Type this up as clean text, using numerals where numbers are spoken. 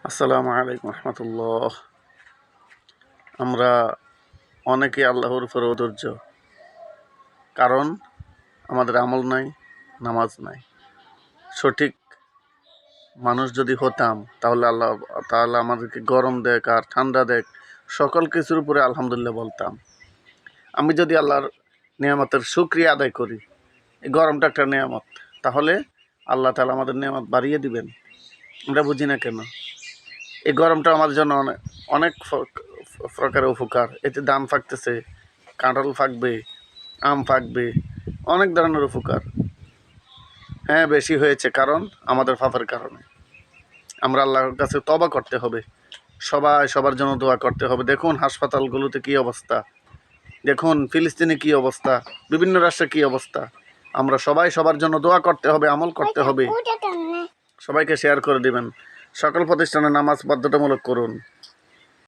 আসসালামু আলাইকুম রহমতুল্লাহ। আমরা অনেকে আল্লাহর উপর অধৈর্য, কারণ আমাদের আমল নাই, নামাজ নাই। সঠিক মানুষ যদি হতাম তাহলে আমাদেরকে গরম দেখ আর ঠান্ডা দেখ, সকল কিছুর উপরে আলহামদুলিল্লাহ বলতাম। আমি যদি আল্লাহর নিয়ামতের শুকরিয়া আদায় করি, এই গরমটা একটা নিয়ামত, তাহলে আল্লাহ তাআলা আমাদের নিয়ামত বাড়িয়ে দিবেন। আমরা বুঝি না কেন। এই গরমটা আমাদের জন্য অনেক অনেক প্রকারের উপকার। এতে দাম ফাকতেছে, কাঁঠাল ফাকবে, আম ফাকবে, অনেক ধরনের উপকার। হ্যাঁ, বেশি হয়েছে কারণ আমাদের পাপের কারণে। আমরা আল্লাহর কাছে তওবা করতে হবে, সবাই সবার জন্য দোয়া করতে হবে। দেখুন হাসপাতালগুলোতে কী অবস্থা, দেখুন ফিলিস্তিনে কী অবস্থা, বিভিন্ন রাষ্ট্রে কী অবস্থা। আমরা সবাই সবার জন্য দোয়া করতে হবে, আমল করতে হবে। সবাইকে শেয়ার করে দিবেন। সকল প্রতিষ্ঠানে নামাজ বাধ্যতামূলক করুন।